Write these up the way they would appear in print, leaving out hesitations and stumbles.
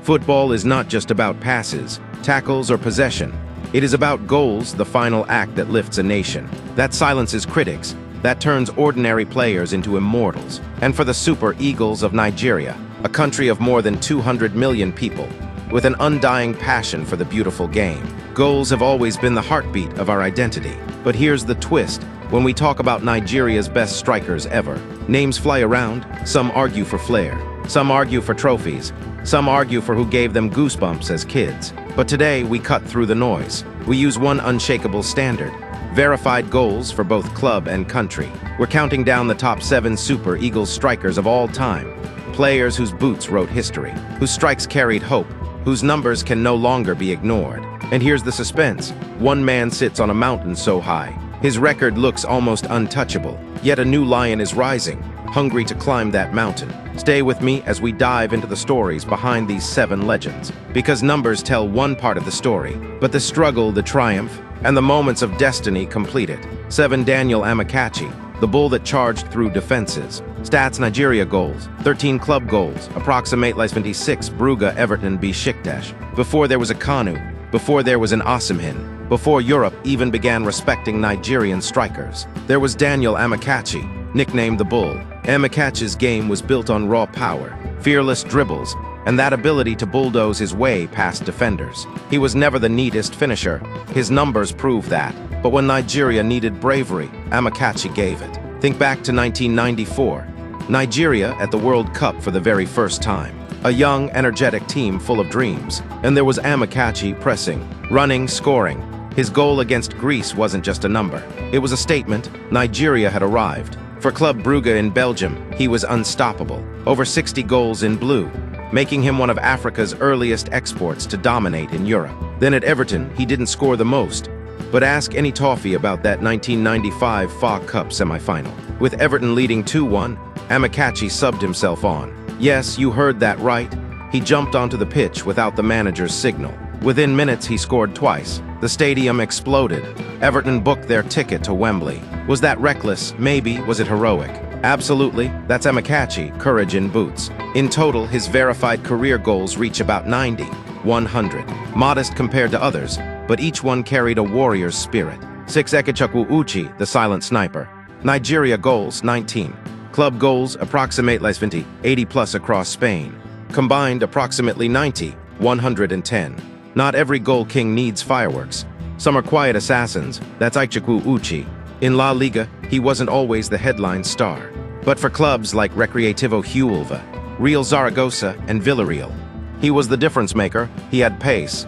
Football is not just about passes, tackles, or possession. It is about goals, the final act that lifts a nation, that silences critics, that turns ordinary players into immortals. And for the Super Eagles of Nigeria, a country of more than 200 million people, with an undying passion for the beautiful game, goals have always been the heartbeat of our identity. But here's the twist. When we talk about Nigeria's best strikers ever, names fly around. Some argue for flair, some argue for trophies, some argue for who gave them goosebumps as kids. But today, we cut through the noise. We use one unshakable standard: verified goals for both club and country. We're counting down the top 7 Super Eagles strikers of all time. Players whose boots wrote history, whose strikes carried hope, whose numbers can no longer be ignored. And here's the suspense. One man sits on a mountain so high. His record looks almost untouchable. Yet a new lion is rising, hungry to climb that mountain. Stay with me as we dive into the stories behind these 7 legends. Because numbers tell one part of the story, but the struggle, the triumph, and the moments of destiny complete it. 7 Daniel Amokachi, the bull that charged through defenses. Stats: Nigeria goals, 13 club goals, approximate like 26, Brugge, Everton, Besiktas. Before there was a Kanu, before there was an Osimhen, before Europe even began respecting Nigerian strikers, there was Daniel Amokachi, nicknamed the Bull. Amokachi's game was built on raw power, fearless dribbles, and that ability to bulldoze his way past defenders. He was never the neatest finisher. His numbers prove that. But when Nigeria needed bravery, Amokachi gave it. Think back to 1994. Nigeria at the World Cup for the very first time. A young, energetic team full of dreams. And there was Amokachi pressing, running, scoring. His goal against Greece wasn't just a number. It was a statement. Nigeria had arrived. For Club Brugge in Belgium, he was unstoppable. Over 60 goals in blue, making him one of Africa's earliest exports to dominate in Europe. Then at Everton, he didn't score the most. But ask any toffee about that 1995 FA Cup semifinal. With Everton leading 2-1, Amokachi subbed himself on. Yes, you heard that right. He jumped onto the pitch without the manager's signal. Within minutes, he scored twice. The stadium exploded. Everton booked their ticket to Wembley. Was that reckless? Maybe. Was it heroic? Absolutely. That's Amokachi, courage in boots. In total, his verified career goals reach about 90, 100. Modest compared to others, but each one carried a warrior's spirit. 6 Ekechukwu Uche, the silent sniper. Nigeria goals, 19. Club goals, approximate like 20, 80 plus across Spain. Combined, approximately 90, 110. Not every goal king needs fireworks. Some are quiet assassins. That's Ekechukwu Uche. In La Liga, he wasn't always the headline star. But for clubs like Recreativo Huelva, Real Zaragoza, and Villarreal, he was the difference maker. He had pace,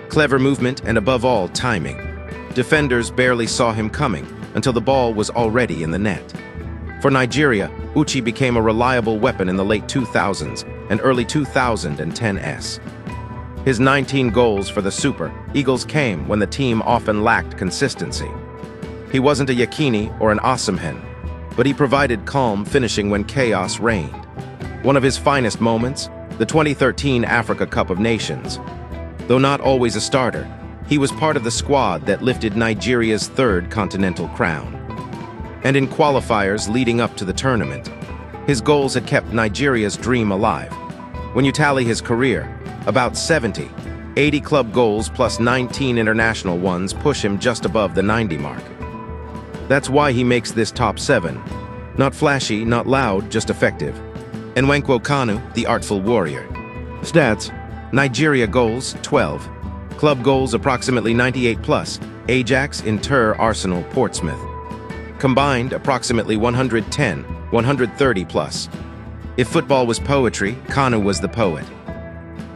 clever movement, and above all, timing. Defenders barely saw him coming until the ball was already in the net. For Nigeria, Uche became a reliable weapon in the late 2000s and early 2010s. His 19 goals for the Super Eagles came when the team often lacked consistency. He wasn't a Yakini or an Osimhen, but he provided calm finishing when chaos reigned. One of his finest moments, the 2013 Africa Cup of Nations. Though not always a starter, he was part of the squad that lifted Nigeria's 3rd continental crown. And in qualifiers leading up to the tournament, his goals had kept Nigeria's dream alive. When you tally his career, about 70, 80 club goals plus 19 international ones push him just above the 90 mark. That's why he makes this top 7. Not flashy, not loud, just effective. Nwankwo Kanu, the artful warrior. Stats: Nigeria goals, 12. Club goals approximately 98 plus. Ajax, Inter, Arsenal, Portsmouth. Combined, approximately 110, 130 plus. If football was poetry, Kanu was the poet.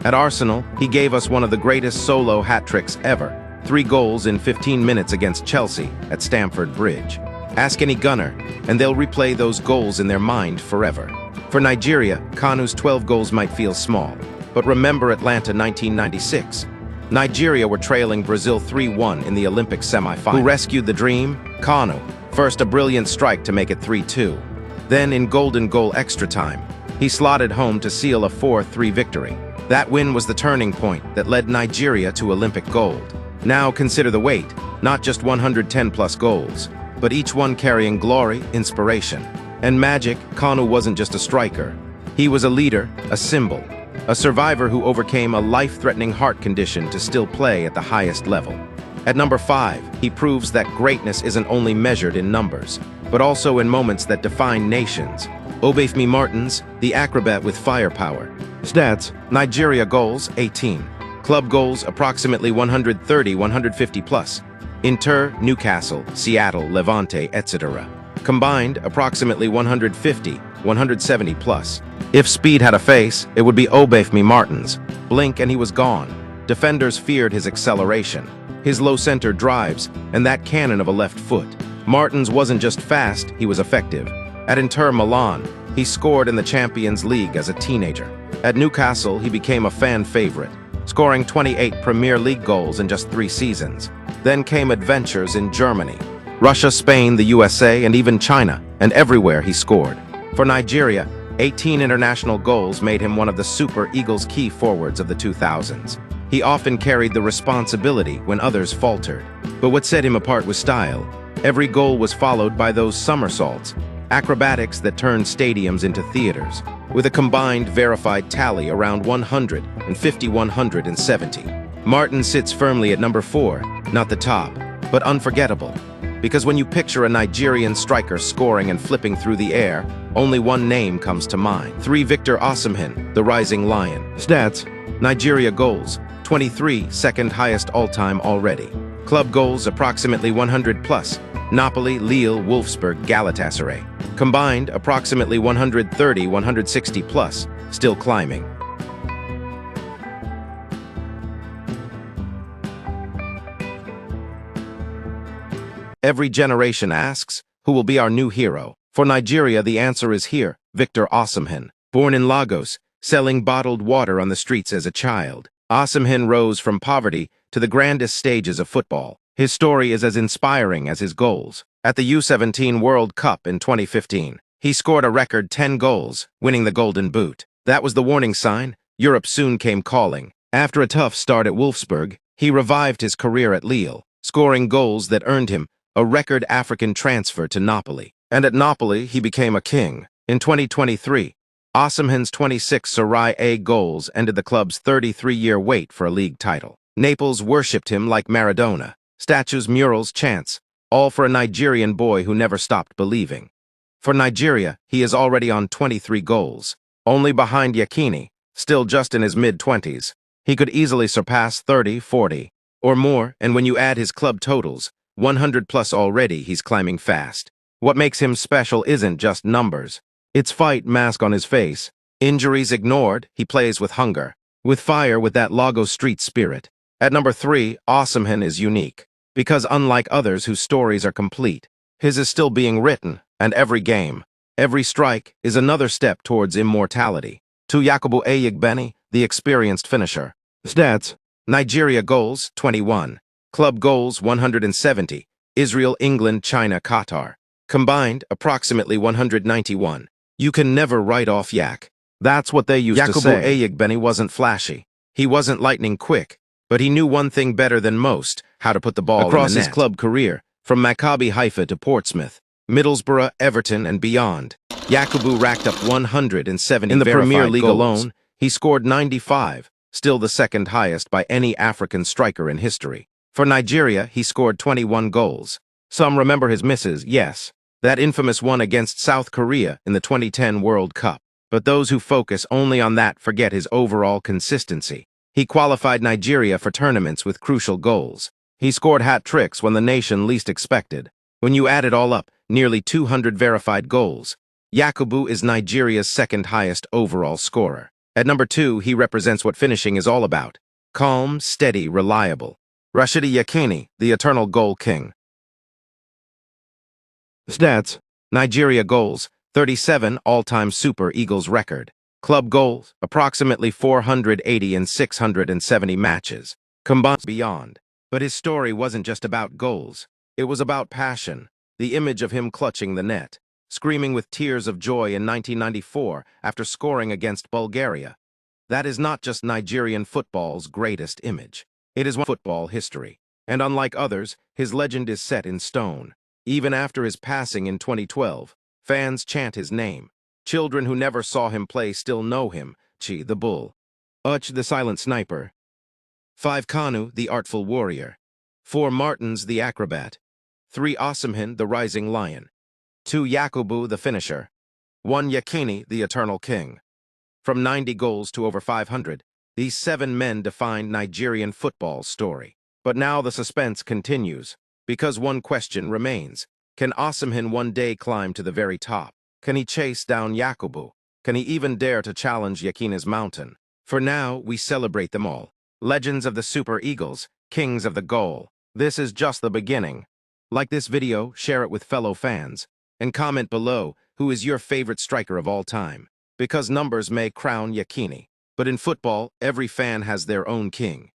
At Arsenal, he gave us one of the greatest solo hat tricks ever. 3 goals in 15 minutes against Chelsea at Stamford Bridge. Ask any gunner, and they'll replay those goals in their mind forever. For Nigeria, Kanu's 12 goals might feel small, but remember Atlanta 1996. Nigeria were trailing Brazil 3-1 in the Olympic semi-final. Who rescued the dream? Kanu. First, a brilliant strike to make it 3-2. Then, in golden goal extra time, he slotted home to seal a 4-3 victory. That win was the turning point that led Nigeria to Olympic gold. Now consider the weight, not just 110 plus goals, but each one carrying glory, inspiration, and magic. Kanu wasn't just a striker. He was a leader, a symbol. a survivor who overcame a life-threatening heart condition to still play at the highest level. At number 5, he proves that greatness isn't only measured in numbers, but also in moments that define nations. Obafemi Martins, the acrobat with firepower. Stats: Nigeria goals, 18. Club goals, approximately 130, 150 plus. Inter, Newcastle, Seattle, Levante, etc. Combined, approximately 150, 170 plus. If speed had a face, it would be Obafemi Martins. Blink and he was gone. Defenders feared his acceleration, his low center drives, and that cannon of a left foot. Martins wasn't just fast, he was effective. At Inter Milan, he scored in the Champions League as a teenager. At Newcastle, he became a fan favorite, scoring 28 Premier League goals in just 3 seasons. Then came adventures in Germany, Russia, Spain, the USA, and even China, and everywhere he scored. For Nigeria, 18 international goals made him one of the Super Eagles' key forwards of the 2000s. He often carried the responsibility when others faltered. But what set him apart was style. Every goal was followed by those somersaults, acrobatics that turned stadiums into theaters, with a combined verified tally around 150, 170. Martin sits firmly at number 4, not the top, but unforgettable. Because when you picture a Nigerian striker scoring and flipping through the air, only one name comes to mind. 3. Victor Osimhen, the rising lion. Stats: Nigeria goals, 23, second highest all-time already. Club goals, approximately 100 plus. Napoli, Lille, Wolfsburg, Galatasaray. Combined, approximately 130, 160 plus, still climbing. Every generation asks, who will be our new hero? For Nigeria, the answer is here, Victor Osimhen. Born in Lagos, selling bottled water on the streets as a child, Osimhen rose from poverty to the grandest stages of football. His story is as inspiring as his goals. At the U17 World Cup in 2015, he scored a record 10 goals, winning the Golden Boot. That was the warning sign. Europe soon came calling. After a tough start at Wolfsburg, he revived his career at Lille, scoring goals that earned him a record African transfer to Napoli. And at Napoli, he became a king. In 2023, Osimhen's 26 Serie A goals ended the club's 33-year wait for a league title. Naples worshipped him like Maradona. Statues, murals, chants, all for a Nigerian boy who never stopped believing. For Nigeria, he is already on 23 goals, only behind Yakini, still just in his mid-20s. He could easily surpass 30, 40, or more, and when you add his club totals, 100 plus already, he's climbing fast. What makes him special isn't just numbers. It's fight mask on his face. Injuries ignored, he plays with hunger, with fire, with that Lagos street spirit. At number 3, Osimhen is unique, because unlike others whose stories are complete, his is still being written, and every game, every strike is another step towards immortality. To Yakubu Ayegbeni, the experienced finisher. Stats: Nigeria goals, 21. Club goals, 170. Israel, England, China, Qatar. Combined, approximately 191. You can never write off Yak. That's what they used to say. Yakubu Ayegbeni wasn't flashy. He wasn't lightning quick. But he knew one thing better than most, how to put the ball across in the net. His club career, from Maccabi Haifa to Portsmouth, Middlesbrough, Everton, and beyond, Yakubu racked up 170 in the Premier League alone. He scored 95, still the second highest by any African striker in history. For Nigeria, he scored 21 goals. Some remember his misses, yes, that infamous one against South Korea in the 2010 World Cup. But those who focus only on that forget his overall consistency. He qualified Nigeria for tournaments with crucial goals. He scored hat-tricks when the nation least expected. When you add it all up, nearly 200 verified goals. Yakubu is Nigeria's second highest overall scorer. At number 2, he represents what finishing is all about. Calm, steady, reliable. Rashidi Yakini, the eternal goal king. Stats: Nigeria goals, 37, all-time Super Eagles record. Club goals, approximately 480 in 670 matches. Combined beyond. But his story wasn't just about goals. It was about passion. The image of him clutching the net, screaming with tears of joy in 1994 after scoring against Bulgaria. That is not just Nigerian football's greatest image. It is one football history. And unlike others, his legend is set in stone. Even after his passing in 2012, fans chant his name. Children who never saw him play still know him, Chi the Bull. Uch, the silent sniper. 5 Kanu, the artful warrior. 4 Martins, the acrobat. 3 Asimhin, the rising lion. 2 Yakubu, the finisher. 1 Yakini, the eternal king. From 90 goals to over 500, these 7 men defined Nigerian football's story. But now the suspense continues, because one question remains. Can Asimhin one day climb to the very top? Can he chase down Yakubu? Can he even dare to challenge Yakina's mountain? For now, we celebrate them all. Legends of the Super Eagles, kings of the goal. This is just the beginning. Like this video, share it with fellow fans, and comment below who is your favorite striker of all time. Because numbers may crown Yakini, but in football, every fan has their own king.